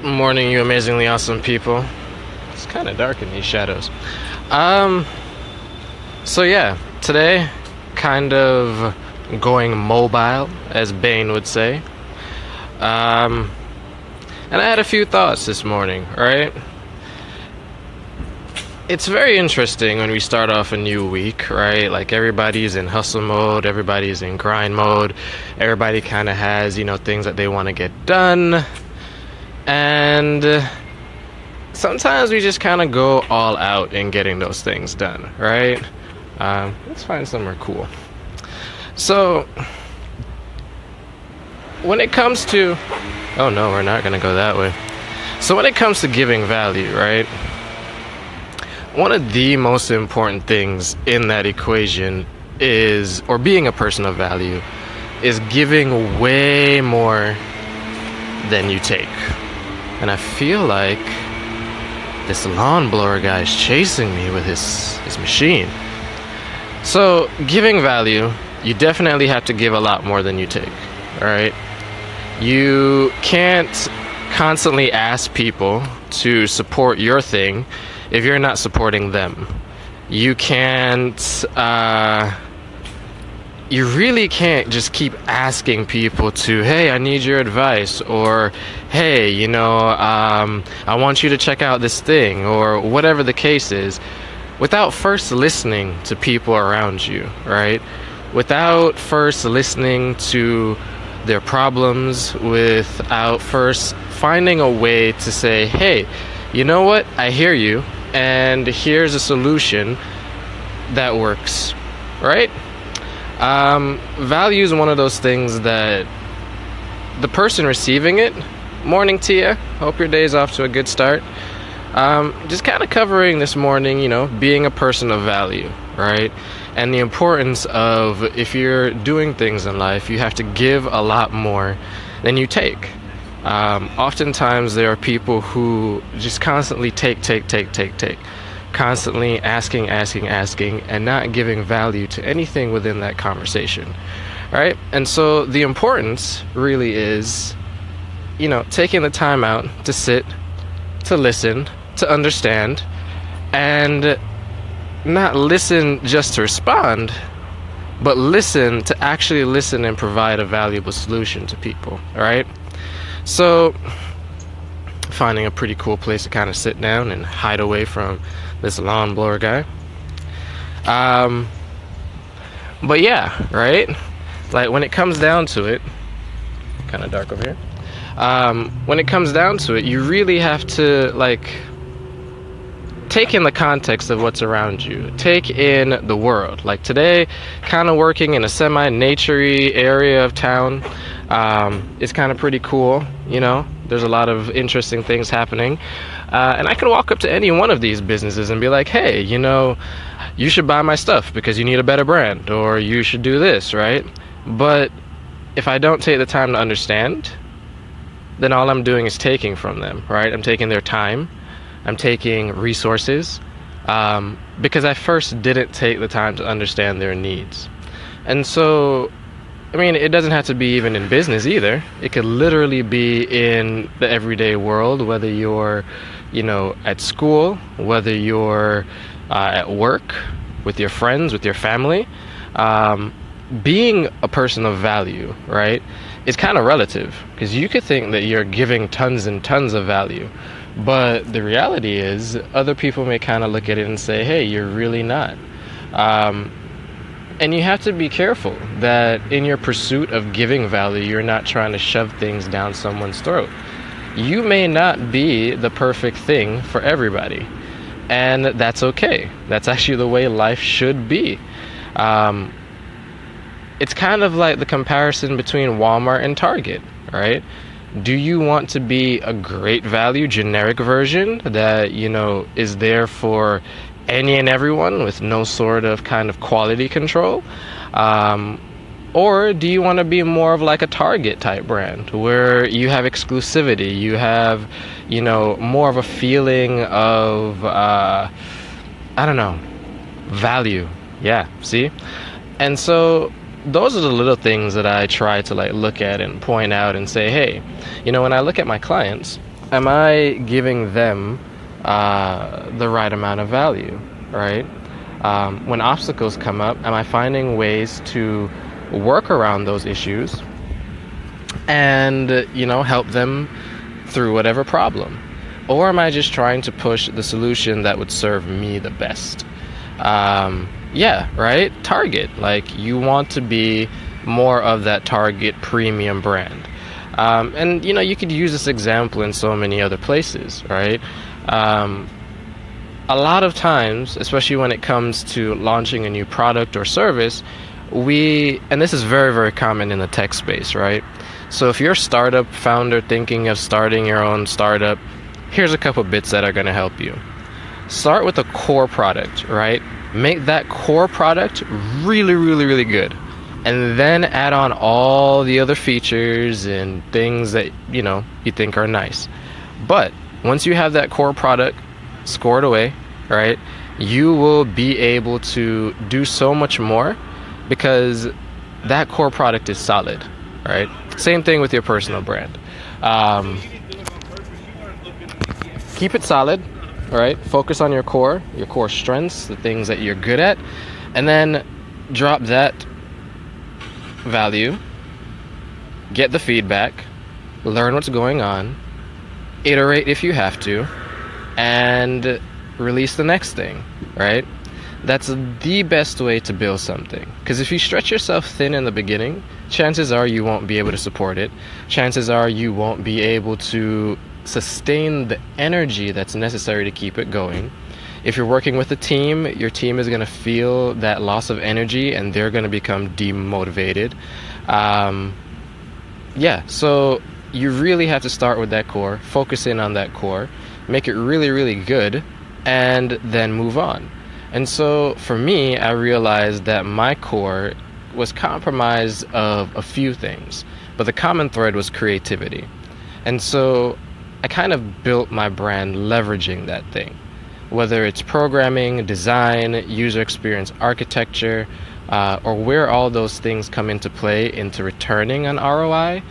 Morning, you amazingly awesome people. It's kind of dark in these shadows. Um, so yeah, today, kind of going mobile, as Bane would say. Um, and I had a few thoughts this morning, right? It's very interesting when we start off a new week, right? Like everybody's in hustle mode, everybody's in grind mode, everybody kind of has, things that they want to get done. And sometimes we just kind of go all out in getting those things done, right? Let's find somewhere cool. So, when it comes to... Oh no, we're not going to go that way. So when it comes to giving value, right? One of the most important things in that equation is, or being a person of value, is giving way more than you take. And I feel like this lawn blower guy is chasing me with his machine. So, giving value, you definitely have to give a lot more than you take, alright? You can't constantly ask people to support your thing if you're not supporting them. You can't, you really can't just keep asking people to, hey, I need your advice, or hey, I want you to check out this thing, or whatever the case is, without first listening to people around you, right? Without first listening to their problems, without first finding a way to say, hey, you know what, I hear you, and here's a solution that works, right? Value is one of those things that the person receiving it, morning Tia, hope your day's off to a good start. Just kind of covering this morning, being a person of value, right? And the importance of, if you're doing things in life, you have to give a lot more than you take. Oftentimes there are people who just constantly take, constantly asking, and not giving value to anything within that conversation, right? And so the importance really is, taking the time out to sit, to listen, to understand, and not listen just to respond, but listen to actually listen and provide a valuable solution to people, all right? So, finding a pretty cool place to kind of sit down and hide away from this lawn blower guy. But yeah, right? Like when it comes down to it, kind of dark over here. When it comes down to it, you really have to take in the context of what's around you. Take in the world. Like today, kind of working in a semi-naturey area of town. It's kind of pretty cool, There's a lot of interesting things happening. And I can walk up to any one of these businesses and be like, hey, you should buy my stuff because you need a better brand, or you should do this, right? But if I don't take the time to understand, then all I'm doing is taking from them, right? I'm taking their time. I'm taking resources, because I first didn't take the time to understand their needs. And so, it doesn't have to be even in business either. It could literally be in the everyday world, whether you're, at school, whether you're at work, with your friends, with your family. Being a person of value, right, is kind of relative, because you could think that you're giving tons and tons of value. But the reality is, other people may kind of look at it and say, hey, you're really not. And you have to be careful that in your pursuit of giving value, you're not trying to shove things down someone's throat. You may not be the perfect thing for everybody. And that's okay. That's actually the way life should be. It's kind of like the comparison between Walmart and Target, right? Do you want to be a great value generic version that, is there for any and everyone with no sort of kind of quality control? Or do you want to be more of like a Target type brand where you have exclusivity, you have, more of a feeling of, value. Yeah, see? And so those are the little things that I try to look at and point out and say, hey, when I look at my clients, am I giving them the right amount of value, right? When obstacles come up, am I finding ways to work around those issues and, help them through whatever problem? Or am I just trying to push the solution that would serve me the best? Yeah, right? Target. Like, you want to be more of that Target premium brand. And, you could use this example in so many other places, right? A lot of times, especially when it comes to launching a new product or service, and this is very, very common in the tech space, right? So if you're a startup founder thinking of starting your own startup, here's a couple bits that are going to help you. Start with a core product, right? Make that core product really, really, really good. And then add on all the other features and things that, you think are nice. But once you have that core product scored away, right, you will be able to do so much more because that core product is solid, right? Same thing with your personal brand. Keep it solid, right? Focus on your core strengths, the things that you're good at, and then drop that value, get the feedback, learn what's going on, iterate if you have to, and release the next thing, right? That's the best way to build something. Because if you stretch yourself thin in the beginning, chances are you won't be able to support it. Chances are you won't be able to sustain the energy that's necessary to keep it going. If you're working with a team, your team is going to feel that loss of energy and they're going to become demotivated. So you really have to start with that core, focus in on that core, make it really, really good, and then move on. And so for me, I realized that my core was compromised of a few things, but the common thread was creativity. And so I kind of built my brand leveraging that thing. Whether it's programming, design, user experience architecture, or where all those things come into play into returning an ROI,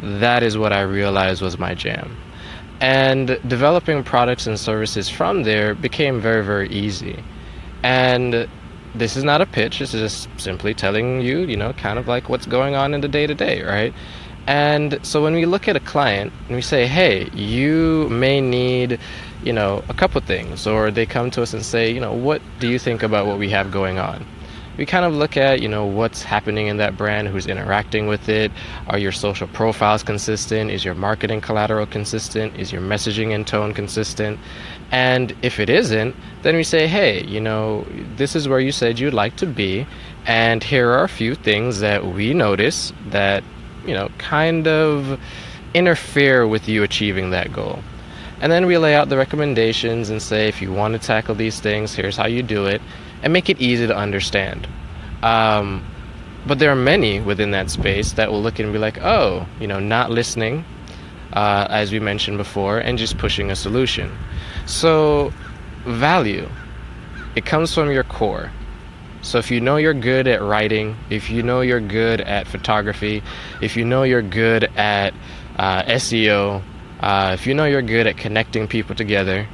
that is what I realized was my jam. And developing products and services from there became very, very easy. And this is not a pitch, this is just simply telling you, kind of like what's going on in the day-to-day, right? And so when we look at a client and we say, hey, you may need, a couple things, or they come to us and say, what do you think about what we have going on? We kind of look at, what's happening in that brand, who's interacting with it. Are your social profiles consistent? Is your marketing collateral consistent? Is your messaging and tone consistent? And if it isn't, then we say, hey, this is where you said you'd like to be. And here are a few things that we notice that, kind of interfere with you achieving that goal. And then we lay out the recommendations and say, if you want to tackle these things, here's how you do it, and make it easy to understand. But there are many within that space that will look and be like, oh, not listening, as we mentioned before, and just pushing a solution. So value, it comes from your core. So if you know you're good at writing, if you know you're good at photography, if you know you're good at SEO, if you know you're good at connecting people together,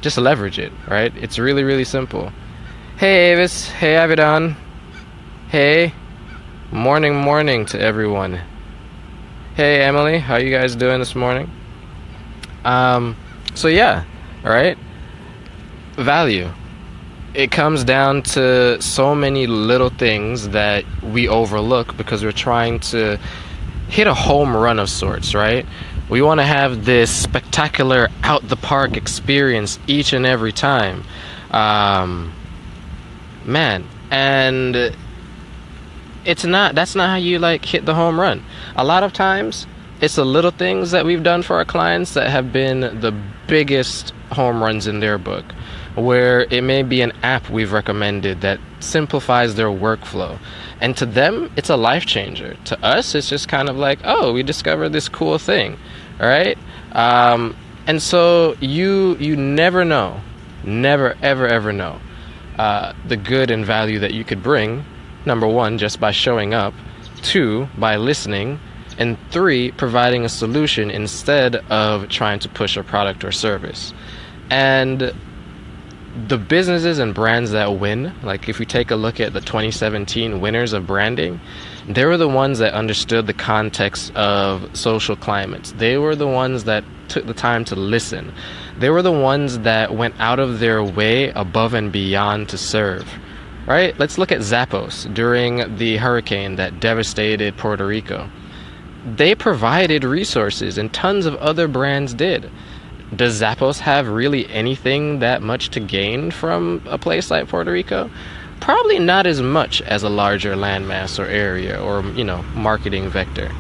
just leverage it, right? It's really, really simple. Hey Avis, hey Avidon, hey, morning to everyone. Hey Emily, how you guys doing this morning? So yeah, right? Value. It comes down to so many little things that we overlook because we're trying to hit a home run of sorts, right? We want to have this spectacular out the park experience each and every time. And that's not how you hit the home run. A lot of times it's the little things that we've done for our clients that have been the biggest home runs in their book, where it may be an app we've recommended that simplifies their workflow, and to them it's a life changer. To us it's just kind of like, oh, we discovered this cool thing, all right? And so you never know, never ever know the good and value that you could bring, number one, just by showing up, two, by listening, And 3, providing a solution instead of trying to push a product or service. And the businesses and brands that win, like if we take a look at the 2017 winners of branding, they were the ones that understood the context of social climates. They were the ones that took the time to listen. They were the ones that went out of their way above and beyond to serve. Right? Let's look at Zappos during the hurricane that devastated Puerto Rico. They provided resources, and tons of other brands did. Does Zappos have really anything that much to gain from a place like Puerto Rico? Probably not as much as a larger landmass or area or, marketing vector.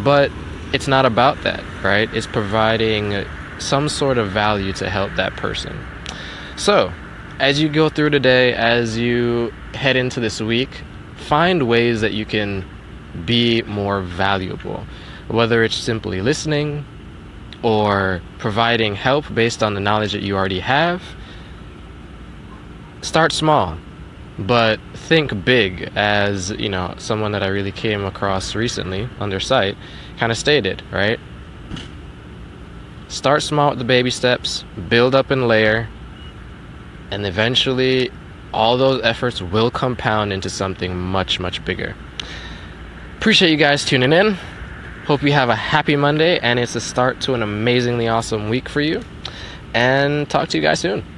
But it's not about that, right? It's providing some sort of value to help that person. So, as you go through today, as you head into this week, find ways that you can be more valuable, whether it's simply listening or providing help based on the knowledge that you already have. Start small, but think big, as someone that I really came across recently on their site kind of stated, right? Start small with the baby steps, build up and layer, and eventually all those efforts will compound into something much, much bigger. Appreciate you guys tuning in. Hope you have a happy Monday, and it's a start to an amazingly awesome week for you. And talk to you guys soon.